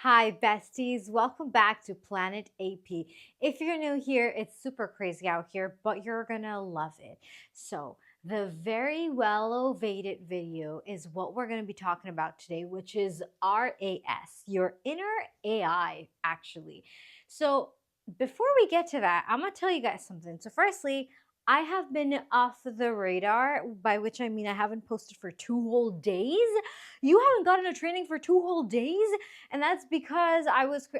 Hi, besties. Welcome back to Planet AP. If you're new here, it's super crazy out here, but you're gonna love it. So, the very well ovaded video is what we're gonna be talking about today, which is RAS, your inner AI, actually. So, before we get to that, I'm gonna tell you guys something. So, firstly, I have been off the radar, by which I mean I haven't posted for 2 whole days. You haven't gotten a training for 2 whole days? And that's because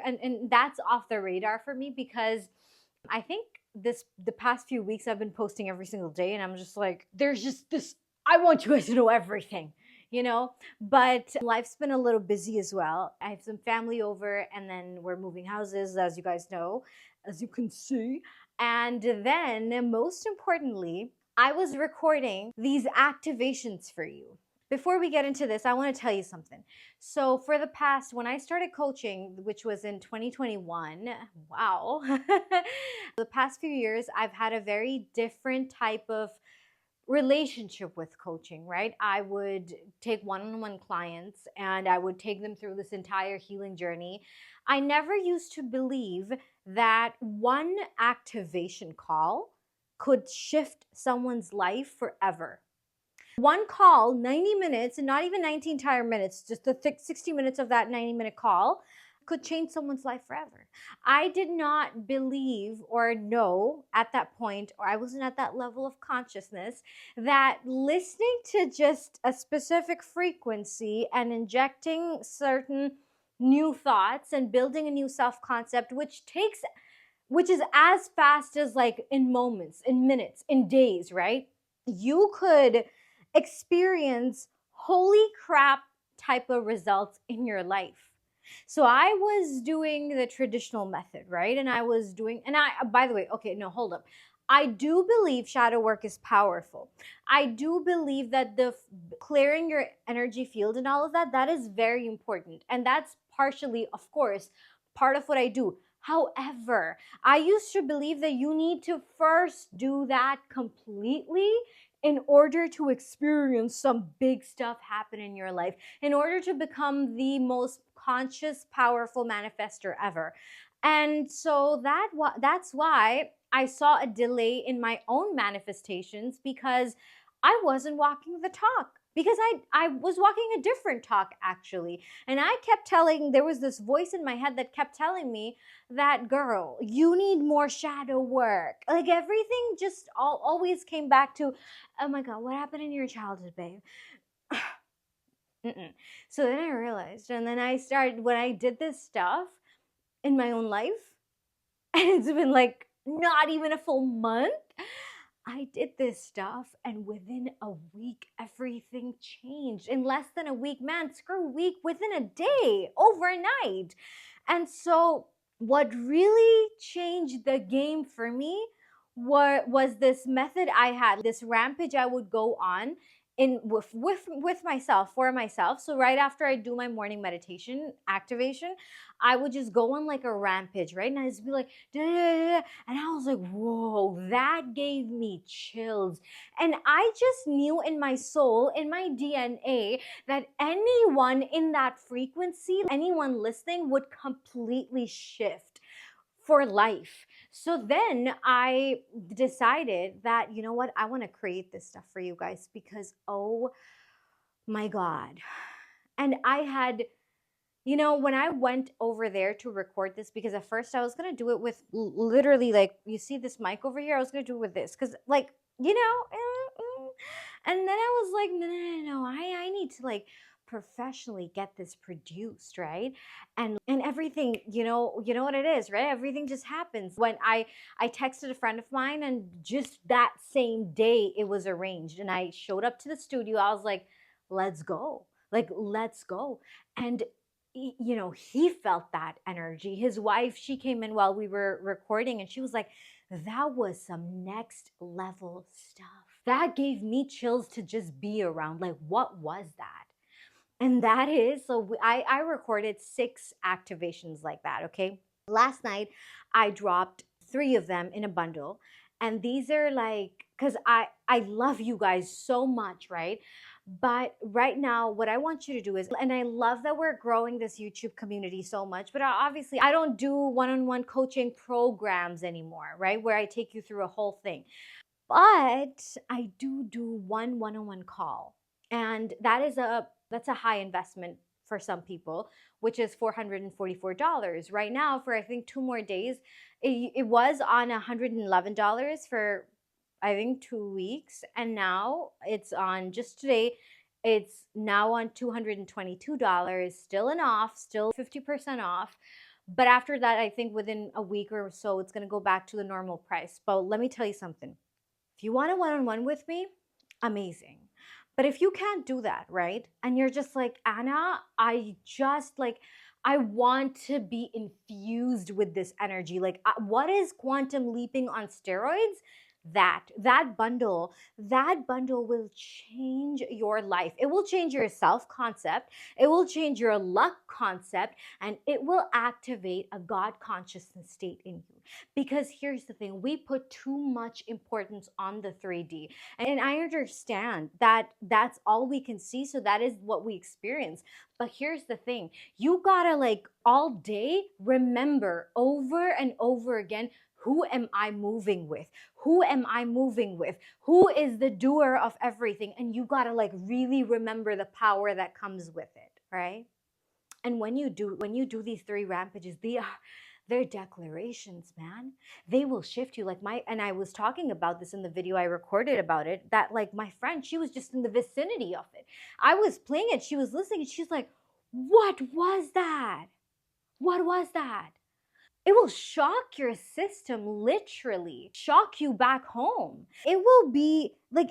and that's off the radar for me because I think the past few weeks I've been posting every single day, and I'm just like, there's just this, I want you guys to know everything, you know? But life's been a little busy as well. I have some family over, and then we're moving houses, as you guys know, as you can see. And then, most importantly, I was recording these activations for you. Before we get into this, I want to tell you something. So, for the past, when I started coaching, which was in 2021, wow, the past few years, I've had a very different type of relationship with coaching, right? I would take one-on-one clients and I would take them through this entire healing journey. I never used to believe that one activation call could shift someone's life forever. One call, 90 minutes, and not even 19 entire minutes, just the thick 60 minutes of that 90-minute call could change someone's life forever. I did not believe or know at that point, or I wasn't at that level of consciousness, that listening to just a specific frequency and injecting certain new thoughts and building a new self-concept, which is as fast as like in moments, in minutes, in days, right? You could experience holy crap type of results in your life. So I was doing the traditional method, right? And by the way, okay, no, hold up. I do believe shadow work is powerful. I do believe that the clearing your energy field and all of that, that is very important. And that's partially, of course, part of what I do. However, I used to believe that you need to first do that completely in order to experience some big stuff happen in your life, in order to become the most conscious, powerful manifester ever. And so that's why I saw a delay in my own manifestations because I wasn't walking the talk. Because I was walking a different talk actually. And there was this voice in my head that kept telling me that, girl, you need more shadow work. Like everything just always came back to, oh my God, what happened in your childhood, babe? Mm-mm. So then I realized, and then I started, when I did this stuff in my own life, and it's been like not even a full month, I did this stuff, and within a week, everything changed. In less than a week, man, screw a week, within a day, overnight. And so, what really changed the game for me was this method I had, this rampage I would go on with myself, for myself. So right after I do my morning meditation activation, I would just go on like a rampage, right? And I'd just be like, da, da, da, da. And I was like, whoa, that gave me chills. And I just knew in my soul, in my DNA, that anyone in that frequency, anyone listening would completely shift for life. So then I decided that, you know what, I want to create this stuff for you guys because, oh my God. And I had, when I went over there to record this, because at first I was going to do it with literally, like, you see this mic over here? I was going to do it with this because, like, and then I was like, no, I need to, like, professionally get this produced, right? And everything, you know what it is, right? Everything just happens. When I texted a friend of mine, and just that same day it was arranged, and I showed up to the studio. I was like, let's go. Like, let's go. And he felt that energy. His wife, she came in while we were recording, and she was like, that was some next level stuff. That gave me chills to just be around. Like, what was that? And that is, so I recorded 6 activations like that, okay? Last night, I dropped 3 of them in a bundle. And these are like, because I love you guys so much, right? But right now, what I want you to do is, and I love that we're growing this YouTube community so much, but obviously I don't do one-on-one coaching programs anymore, right? Where I take you through a whole thing. But I do one-on-one call. And that's a high investment for some people, which is $444. Right now, for I think 2 more days, it was on $111 for I think 2 weeks. And now it's on just today. It's now on $222, still an off, still 50% off. But after that, I think within a week or so, it's going to go back to the normal price. But let me tell you something. If you want a one-on-one with me, amazing. But if you can't do that, right? And you're just like, Anna, I want to be infused with this energy. Like, what is quantum leaping on steroids? That bundle will change your life. It will change your self-concept. It will change your luck concept, and it will activate a God consciousness state in you. Because here's the thing, we put too much importance on the 3D. And I understand that that's all we can see, so that is what we experience. But here's the thing, you gotta like all day remember over and over again, who am I moving with? Who am I moving with? Who is the doer of everything? And you gotta like really remember the power that comes with it, right? And when you do these 3 rampages, they're declarations, man. They will shift you. And I was talking about this in the video I recorded about it, that like my friend, she was just in the vicinity of it. I was playing it, she was listening, and she's like, what was that? What was that? It will shock your system, literally shock you back home. It will be like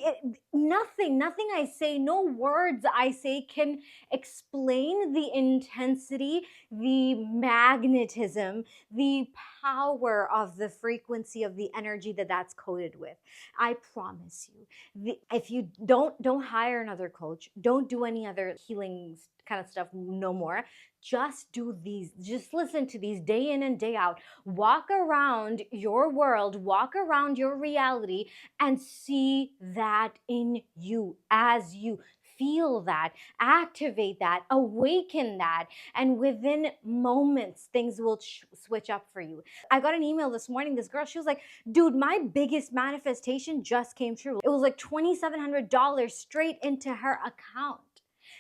nothing I say, no words I say can explain the intensity, the magnetism, the power of the frequency of the energy that's coded with. I promise you. If you don't hire another coach, don't do any other healing kind of stuff no more. Just do these, just listen to these day in and day out. Walk around your world, walk around your reality, and see that in you, as you feel that, activate that, awaken that, and within moments, things will switch up for you. I got an email this morning. This girl, she was like, dude, my biggest manifestation just came true. It was like $2,700 straight into her account.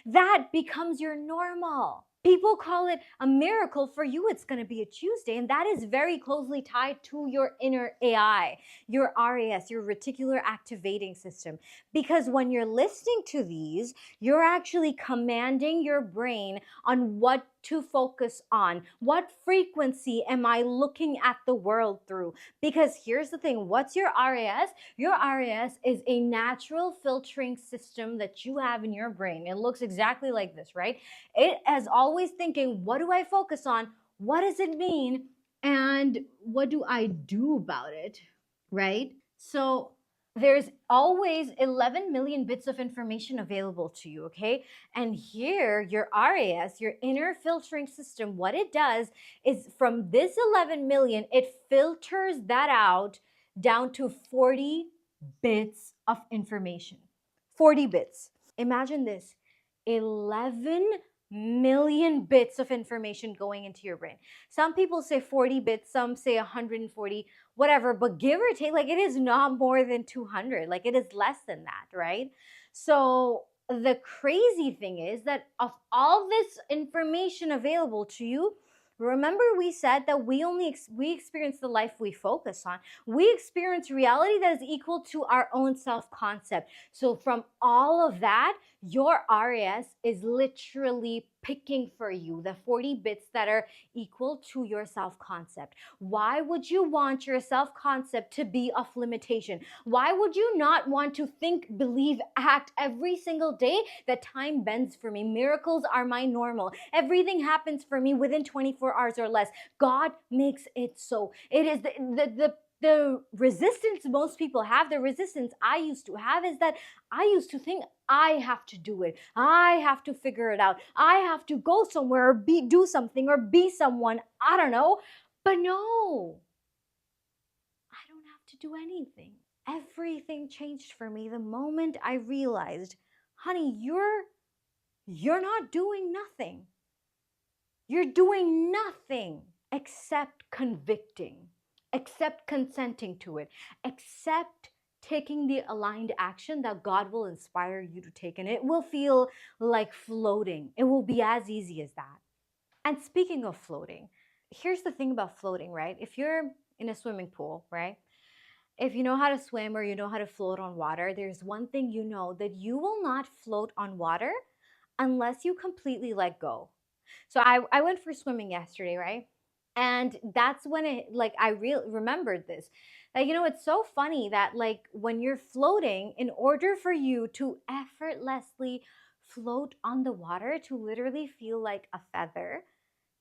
That becomes your normal. People call it a miracle. For you, it's going to be a Tuesday. And that is very closely tied to your inner AI, your RAS, your reticular activating system. Because when you're listening to these, you're actually commanding your brain on what to focus on. What frequency am I looking at the world through? Because here's the thing, what's your RAS? Your RAS is a natural filtering system that you have in your brain. It looks exactly like this, right? It is always thinking, what do I focus on? What does it mean? And what do I do about it? Right? So there's always 11 million bits of information available to you, okay? And here, your RAS, your inner filtering system, what it does is from this 11 million, it filters that out down to 40 bits of information. 40 bits. Imagine this, 11 million bits of information going into your brain. Some people say 40 bits, some say 140, whatever, but give or take, like it is not more than 200, like it is less than that, right? So the crazy thing is that of all this information available to you, remember we said that we experience the life we focus on. We experience reality that is equal to our own self-concept. So from all of that, your RAS is literally picking for you the 40 bits that are equal to your self-concept. Why would you want your self-concept to be of limitation? Why would you not want to think, believe, act every single day that time bends for me? Miracles are my normal. Everything happens for me within 24 hours or less. God makes it so. It is the resistance most people have, the resistance I used to have, is that I used to think I have to do it. I have to figure it out. I have to go somewhere or do something or be someone. I don't know. But no, I don't have to do anything. Everything changed for me the moment I realized honey, you're not doing nothing. You're doing nothing except convicting, except consenting to it, except taking the aligned action that God will inspire you to take. And it will feel like floating. It will be as easy as that. And speaking of floating, here's the thing about floating, right? If you're in a swimming pool, right? If you know how to swim or you know how to float on water, there's one thing you know, that you will not float on water unless you completely let go. So I went for swimming yesterday, right? And that's when I remembered this. Like, it's so funny that like when you're floating, in order for you to effortlessly float on the water, to literally feel like a feather,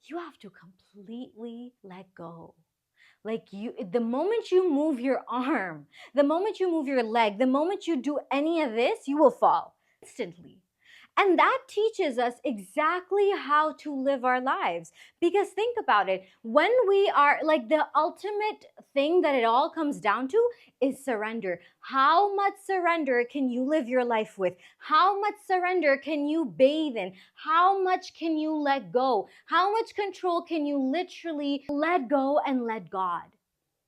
you have to completely let go. Like, the moment you move your arm, the moment you move your leg, the moment you do any of this, you will fall instantly. And that teaches us exactly how to live our lives. Because think about it, when we are like, the ultimate thing that it all comes down to is surrender. How much surrender can you live your life with? How much surrender can you bathe in? How much can you let go? How much control can you literally let go and let God?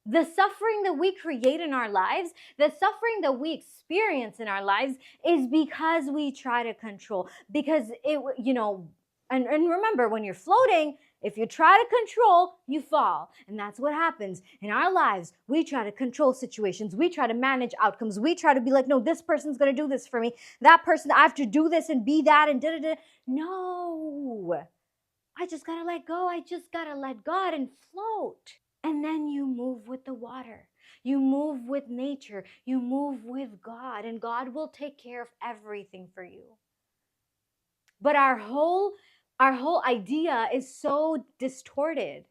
The suffering that we create in our lives, the suffering that we experience in our lives, is because we try to control. Because and remember, when you're floating, if you try to control, you fall. And that's what happens in our lives. We try to control situations. We try to manage outcomes. We try to be like, no, this person's going to do this for me. That person, I have to do this and be that and da da da. No, I just got to let go. I just got to let God and float. And then you move with the water. You move with nature. You move with God, and God will take care of everything for you. But our whole idea is so distorted.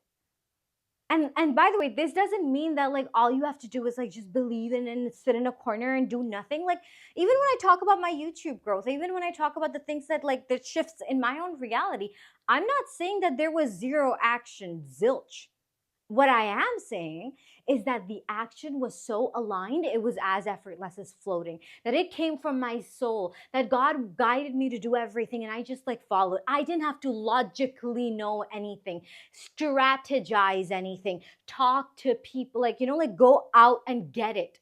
And by the way, this doesn't mean that like all you have to do is like just believe in and sit in a corner and do nothing. Like, even when I talk about my YouTube growth, even when I talk about the things that like the shifts in my own reality, I'm not saying that there was zero action, zilch. What I am saying is that the action was so aligned, it was as effortless as floating, that it came from my soul, that God guided me to do everything and I just like followed. I didn't have to logically know anything, strategize anything, talk to people, like, go out and get it.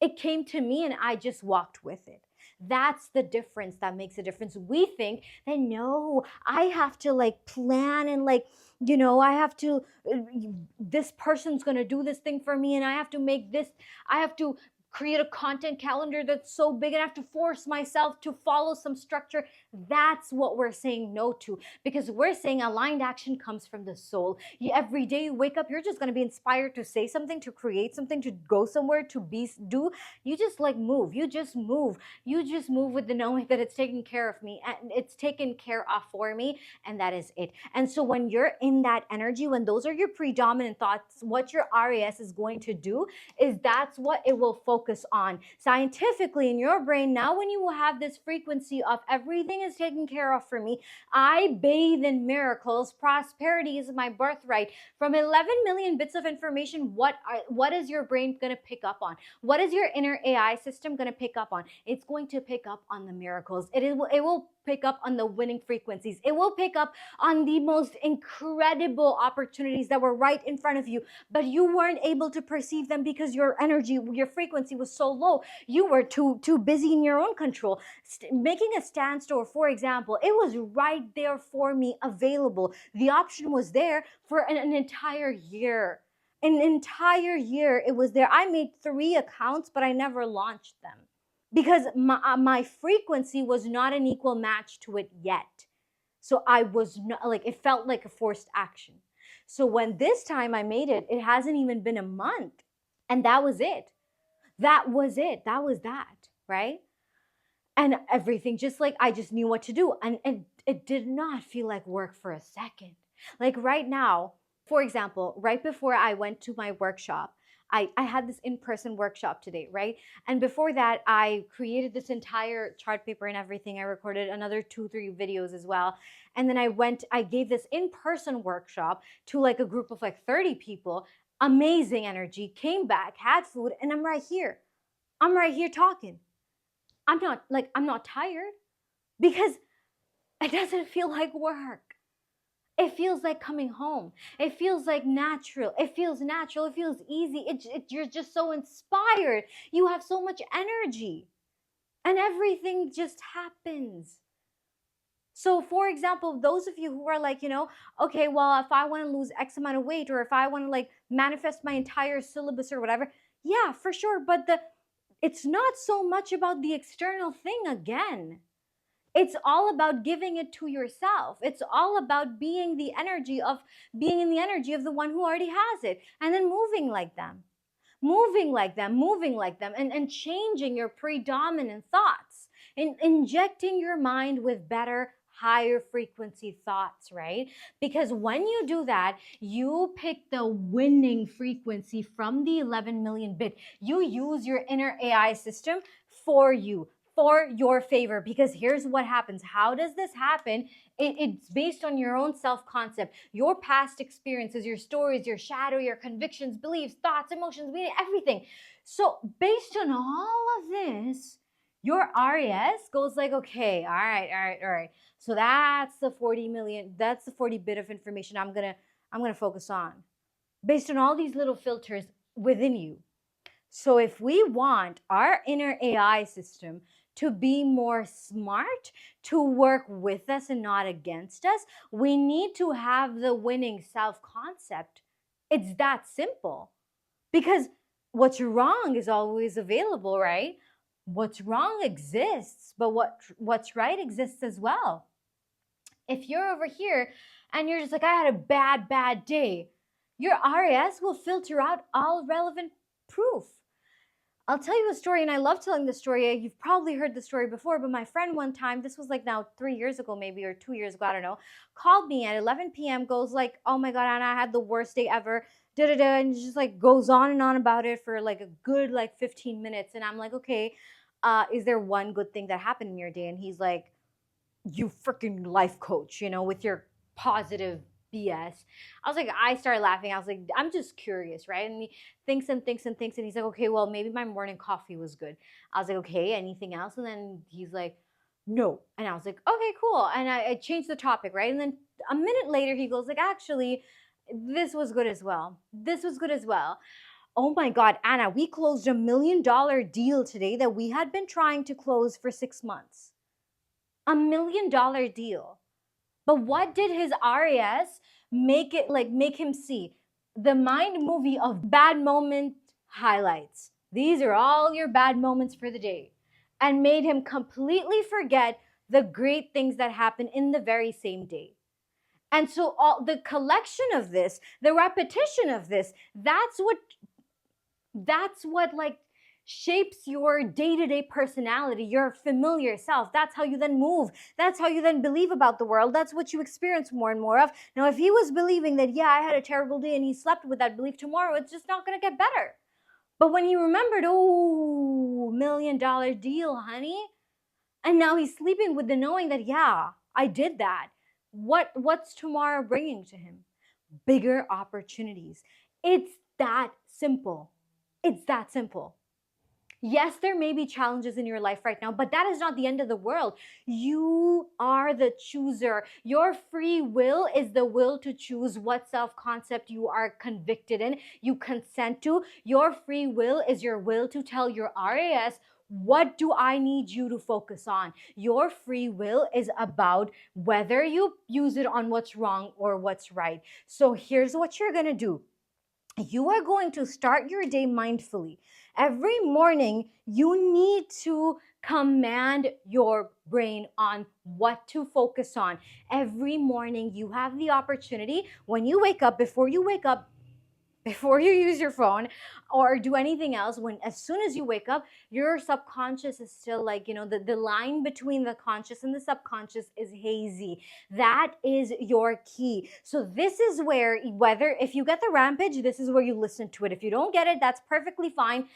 It came to me and I just walked with it. That's the difference that makes a difference. We think that no, I have to like plan and like, I have to, this person's going to do this thing for me and I have to make this, I have to create a content calendar that's so big and I have to force myself to follow some structure. That's what we're saying no to, because we're saying aligned action comes from the soul. Every day you wake up, you're just going to be inspired to say something, to create something, to go somewhere, to do. You just like move. You just move. You just move with the knowing that it's taken care of me and it's taken care of for me, and that is it. And so when you're in that energy, when those are your predominant thoughts, what your RAS is going to do is that's what it will focus on. Scientifically, in your brain, now when you have this frequency of everything is taken care of for me, I bathe in miracles, prosperity is my birthright. From 11 million bits of information, what is your brain going to pick up on? What is your inner AI system going to pick up on? It's going to pick up on the miracles. It will pick up on the winning frequencies. It will pick up on the most incredible opportunities that were right in front of you, but you weren't able to perceive them because your energy, your frequency was so low. You were too busy in your own control. Making a stand store, for example, it was right there for me, available. The option was there for an entire year. An entire year it was there. I made 3 accounts, but I never launched them because my frequency was not an equal match to it yet. So I was not, like, it felt like a forced action. So when this time I made it, it hasn't even been a month. And that was it. That was it. That was that, right? And everything, just like I just knew what to do. And it did not feel like work for a second. Like right now, for example, right before I went to my workshop, I had this in-person workshop today, right? And before that, I created this entire chart paper and everything. I recorded another 2-3 videos as well. And then I gave this in-person workshop to like a group of like 30 people. Amazing energy, came back, had food, and I'm right here. I'm right here talking. I'm not tired. because it doesn't feel like work. It feels like coming home. It feels like natural. It feels natural. It feels easy. You're just so inspired. You have so much energy, and everything just happens. So, for example, those of you who are like, okay, well, if I want to lose X amount of weight, or if I want to like manifest my entire syllabus or whatever, yeah, for sure. But it's not so much about the external thing again. It's all about giving it to yourself. It's all about being in the energy of the one who already has it, and then moving like them, and changing your predominant thoughts, and injecting your mind with better, higher frequency thoughts, right? Because when you do that, you pick the winning frequency from the 11 million bit. You use your inner AI system for you, for your favor. Because here's what happens. How does this happen? It's based on your own self-concept, your past experiences, your stories, your shadow, your convictions, beliefs, thoughts, emotions, meaning, everything. So based on all of this, your RAS goes like, okay, all right. So that's the 40 bit of information I'm gonna focus on, based on all these little filters within you. So if we want our inner AI system to be more smart, to work with us and not against us, we need to have the winning self-concept. It's that simple. Because what's wrong is always available, right? What's wrong exists, but what's right exists as well. If you're over here and you're just like, I had a bad day, your RAS will filter out all relevant proof. I'll tell you a story, and I love telling this story. You've probably heard the story before, but my friend one time, this was like now 3 years ago maybe, or 2 years ago, I don't know, called me at 11 p.m., goes like, oh my God, Anna, I had the worst day ever, and just like goes on and on about it for like a good like 15 minutes. And I'm like, okay, is there one good thing that happened in your day? And he's like, you freaking life coach, with your positive BS. I started laughing. I was like, I'm just curious, right? And he thinks and thinks and thinks. And he's like, okay, well, maybe my morning coffee was good. I was like, okay, anything else? And then he's like, no. And I was like, okay, cool. And I changed the topic, right? And then a minute later, he goes like, actually, this was good as well. This was good as well. Oh my God, Anna, we closed $1 million deal today that we had been trying to close for 6 months. $1 million deal. But what did his RAS make him see? The mind movie of bad moment highlights. These are all your bad moments for the day. And made him completely forget the great things that happen in the very same day. And so all the collection of this, the repetition of this, that's what like shapes your day-to-day personality, your familiar self. That's how you then move. That's how you then believe about the world. That's what you experience more and more of. Now, if he was believing that, yeah, I had a terrible day, and he slept with that belief tomorrow, it's just not going to get better. But when he remembered, oh, $1 million deal, honey, and now he's sleeping with the knowing that, yeah, I did that. What's tomorrow bringing to him? Bigger opportunities. It's that simple. It's that simple. Yes, there may be challenges in your life right now, but that is not the end of the world. You are the chooser. Your free will is the will to choose what self-concept you are convicted in, you consent to. Your free will is your will to tell your RAS, what do I need you to focus on? Your free will is about whether you use it on what's wrong or what's right. So here's what you're going to do. You are going to start your day mindfully. Every morning, you need to command your brain on what to focus on. Every morning, you have the opportunity when you wake up, before you use your phone or do anything else, as soon as you wake up, your subconscious is still like, the line between the conscious and the subconscious is hazy. That is your key. So this is where, if you get the rampage, this is where you listen to it. If you don't get it, that's perfectly fine.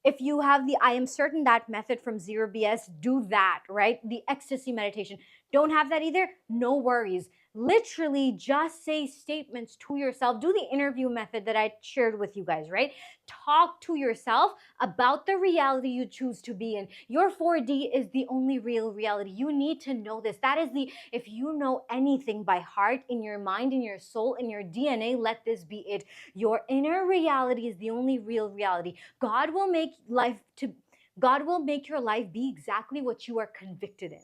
If you have the I am certain that method from Zero BS, do that, right? The ecstasy meditation. Don't have that either? No worries. Literally just say statements to yourself. Do the interview method that I shared with you guys, right? Talk to yourself about the reality you choose to be in. Your 4D is the only real reality. You need to know this. That is if you know anything by heart, in your mind, in your soul, in your DNA, let this be it. Your inner reality is the only real reality. God will make your life be exactly what you are convicted in.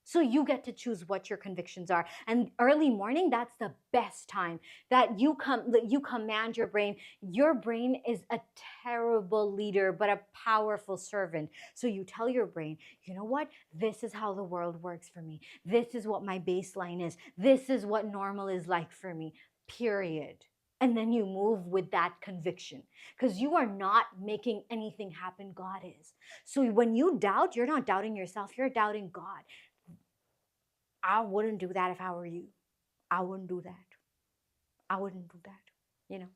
So you get to choose what your convictions are. And early morning, that's the best time that you command your brain. Your brain is a terrible leader, but a powerful servant. So you tell your brain, you know what? This is how the world works for me. This is what my baseline is. This is what normal is like for me, period. And then you move with that conviction, because you are not making anything happen. God is. So when you doubt, you're not doubting yourself, you're doubting God. I wouldn't do that if I were you. I wouldn't do that. I wouldn't do that, you know?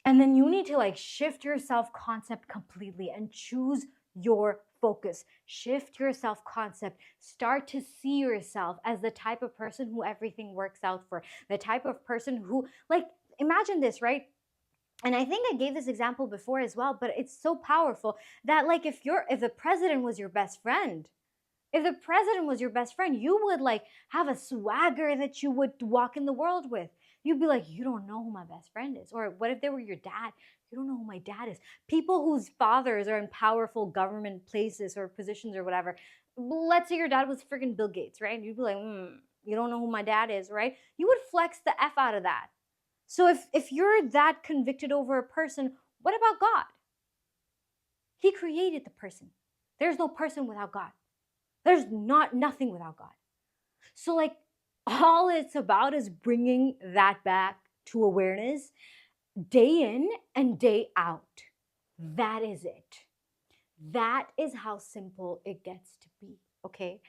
And then you need to like shift your self concept completely and choose your focus. Shift your self concept. Start to see yourself as the type of person who everything works out for, the type of person who, like, imagine this, right? And I think I gave this example before as well, but it's so powerful that, like, if the president was your best friend, if the president was your best friend, you would like have a swagger that you would walk in the world with. You'd be like, you don't know who my best friend is. Or what if they were your dad? You don't know who my dad is. People whose fathers are in powerful government places or positions or whatever. Let's say your dad was freaking Bill Gates, right? You'd be like, you don't know who my dad is, right? You would flex the F out of that. So if you're that convicted over a person, what about God? He created the person. There's no person without God. There's nothing without God. So like all it's about is bringing that back to awareness day in and day out. That is it. That is how simple it gets to be. Okay.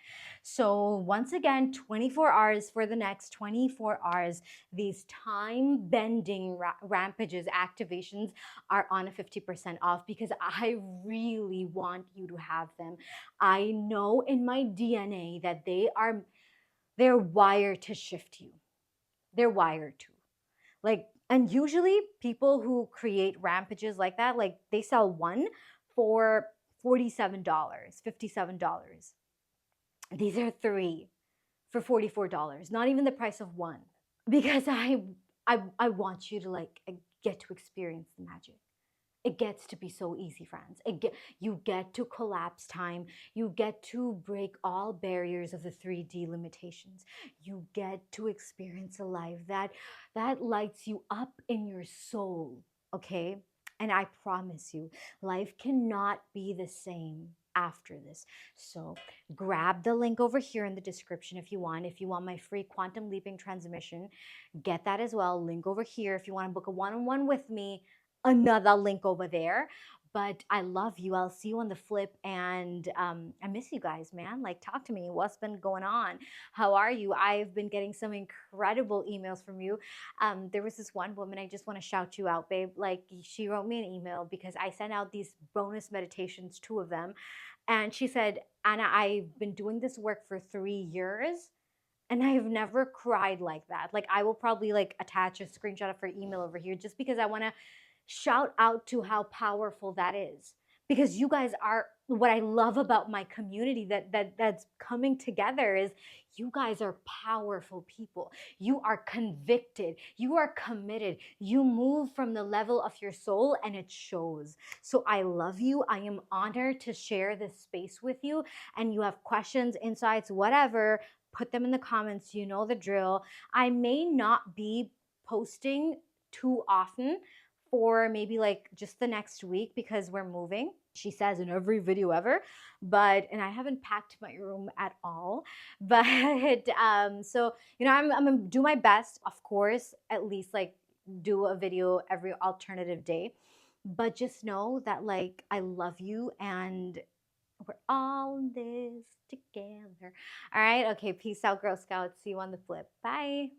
So once again, 24 hours for the next 24 hours, these time bending rampages activations are on a 50% off, because I really want you to have them. I know in my DNA that they're wired to shift you. They're wired to. Like, and usually people who create rampages like that, like they sell one for $47, $57. These are three for $44, not even the price of one. Because I want you to like get to experience the magic. It gets to be so easy, friends. You get to collapse time. You get to break all barriers of the 3D limitations. You get to experience a life that lights you up in your soul, okay? And I promise you, life cannot be the same after this. So grab the link over here in the description if you want. If you want my free quantum leaping transmission, get that as well. Link over here. If you want to book a one-on-one with me, another link over there. But I love you. I'll see you on the flip. And I miss you guys, man. Like, talk to me. What's been going on? How are you? I've been getting some incredible emails from you. There was this one woman, I just want to shout you out, babe. Like, she wrote me an email because I sent out these bonus meditations, 2 of them. And she said, Anna, I've been doing this work for 3 years. And I have never cried like that. Like, I will probably like attach a screenshot of her email over here just because I want to shout out to how powerful that is. Because you guys are what I love about my community that's coming together is you guys are powerful people. You are convicted. You are committed. You move from the level of your soul and it shows. So I love you. I am honored to share this space with you. And you have questions, insights, whatever, put them in the comments. You know the drill. I may not be posting too often for maybe like just the next week because we're moving, she says in every video ever, and I haven't packed my room at all, but so you know, I'm gonna do my best, of course, at least like do a video every alternative day, but just know that like I love you and we're all in this together. All right, okay, peace out, Girl Scouts. See you on the flip. Bye.